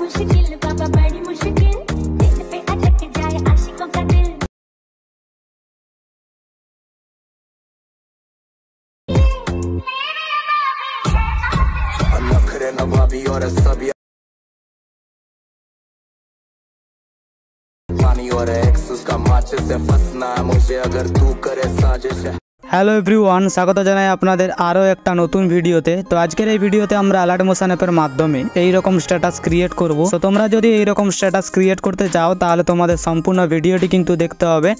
मुश्किल बाबा बड़ी मुश्किल, दिल पे अटक जाए आशिकों का दिल। नखरे नवाबी और सभी पानी और एक्स उसका माचिस से फंसना है मुझे अगर तू करे साजिश है। হ্যালো এভরিওয়ান, স্বাগত জানাই আপনাদের আরও একটা নতুন ভিডিওতে। তো আজকের এই ভিডিওতে আমরা অ্যালার্ট মোশন অ্যাপের মাধ্যমে এই রকম স্ট্যাটাস ক্রিয়েট করব। তো তোমরা যদি এই রকম স্ট্যাটাস ক্রিয়েট করতে চাও তাহলে তোমাদের সম্পূর্ণ ভিডিওটি কিন্তু দেখতে হবে।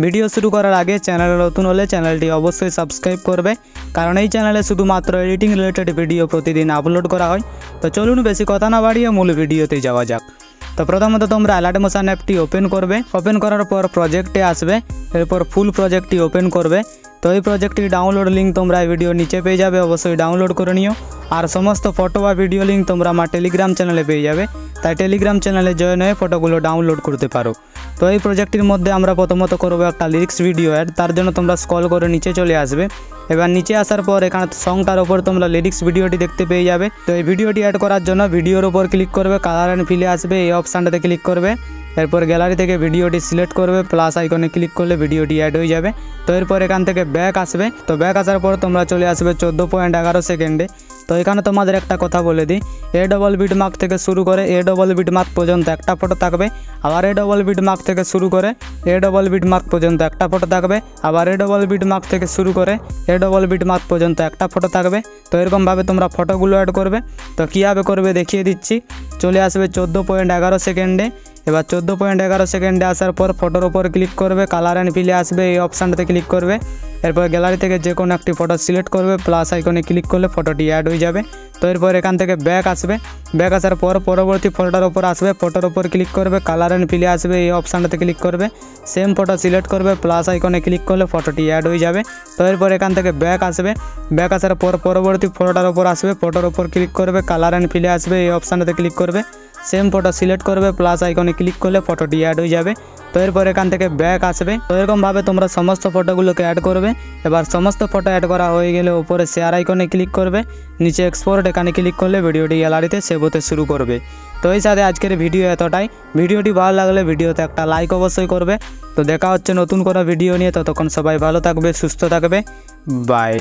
ভিডিও শুরু করার আগে চ্যানেলে নতুন হলে চ্যানেলটি অবশ্যই সাবস্ক্রাইব করবে, কারণ এই চ্যানেলে শুধুমাত্র এডিটিং রিলেটেড ভিডিও প্রতিদিন আপলোড করা হয়। তো চলুন বেশি কথা না বাড়িয়ে মূল ভিডিওতে যাওয়া যাক। তো প্রথমত তোমরা অ্যালার্ট মোশন অ্যাপটি ওপেন করবে। ওপেন করার পর প্রজেক্টে আসবে, এরপর ফুল প্রজেক্টটি ওপেন করবে। তো এই প্রজেক্টটির ডাউনলোড লিঙ্ক তোমরা এই ভিডিও নিচে পেয়ে যাবে, অবশ্যই ডাউনলোড করে নিও। আর সমস্ত ফটো বা ভিডিও লিঙ্ক তোমরা আমার টেলিগ্রাম চ্যানেলে পেয়ে যাবে, তাই টেলিগ্রাম চ্যানেলে জয়েন হয়ে ফটোগুলো ডাউনলোড করতে পারো। তো এই প্রজেক্টটির মধ্যে আমরা প্রথমত করবো একটা লিরিক্স ভিডিও অ্যাড। তার জন্য তোমরা স্ক্রল করে নিচে চলে আসবে। এবার নিচে আসার পর এখানে সংটার ওপর তোমরা লিরিক্স ভিডিওটি দেখতে পেয়ে যাবে। তো এই ভিডিওটি অ্যাড করার জন্য ভিডিওর ওপর ক্লিক করবে, কালার অ্যান্ড ফিলে আসবে, এই অপশানটাতে ক্লিক করবে। এরপর গ্যালারি থেকে ভিডিওটি সিলেক্ট করবে, প্লাস আইকনে ক্লিক করলে ভিডিওটি অ্যাড হয়ে যাবে। তো এরপর এখান থেকে ব্যাক আসবে। তো ব্যাক আসার পর তোমরা চলে আসবে 14.11 সেকেন্ডে। তো এখানে তোমাদের একটা কথা বলে দিই, এ ডবল বিট মার্ক থেকে শুরু করে এ ডবল বিট মার্ক পর্যন্ত একটা ফটো থাকবে, আবার এ ডবল বিট মার্ক থেকে শুরু করে এ ডবল বিট মার্ক পর্যন্ত একটা ফটো থাকবে, আবার এ ডবল বিট মার্ক থেকে শুরু করে এ ডবল বিট মার্ক পর্যন্ত একটা ফটো থাকবে। তো এরকমভাবে তোমরা ফটোগুলো অ্যাড করবে। তো কীভাবে করবে দেখিয়ে দিচ্ছি। চলে আসবে 14.11 সেকেন্ডে। এবার 14.11 সেকেন্ডে আসার পর ফটোর ওপর ক্লিক করবে, কালার অ্যান্ড ফিলে আসবে, এই অপশানটাতে ক্লিক করবে। এরপর গ্যালারি থেকে যে কোনো একটি ফটো সিলেক্ট করবে, প্লাস আইকনে ক্লিক করলে ফটোটি অ্যাড হয়ে যাবে। তো এরপর এখান থেকে ব্যাক আসবে। ব্যাক আসার পর পরবর্তী ফটোটার ওপর আসবে, ফটোর ওপর ক্লিক করবে, কালার অ্যান্ড ফিলে আসবে, এই অপশানটাতে ক্লিক করবে। সেম ফটো সিলেক্ট করবে, প্লাস আইকনে ক্লিক করলে ফটোটি অ্যাড হয়ে যাবে। তো এরপর এখান থেকে ব্যাক আসবে। ব্যাক আসার পর পরবর্তী ফটোটার ওপর আসবে, ফটোর ওপর ক্লিক করবে, কালার অ্যান্ড ফিলে আসবে, এই অপশানটাতে ক্লিক করবে। সেম ফটো সিলেক্ট করবে, প্লাস আইকনে ক্লিক করলে ফটোটি অ্যাড হয়ে যাবে। তো এরপর এখান থেকে ব্যাক আসবে। তো এরকমভাবে তোমরা সমস্ত ফটোগুলোকে অ্যাড করবে। এবার সমস্ত ফটো অ্যাড করা হয়ে গেলে উপরে শেয়ার আইকনে ক্লিক করবে, নিচে এক্সপোর্ট এখানে ক্লিক করলে ভিডিওটি গ্যালারিতে সেভ হতে শুরু করবে। তো এই সাথে আজকের ভিডিও এতটাই। ভিডিওটি ভালো লাগলে ভিডিওতে একটা লাইক অবশ্যই করবে। তো দেখা হচ্ছে নতুন কোনো ভিডিও নিয়ে, ততক্ষণ সবাই ভালো থাকবে, সুস্থ থাকবে, বাই।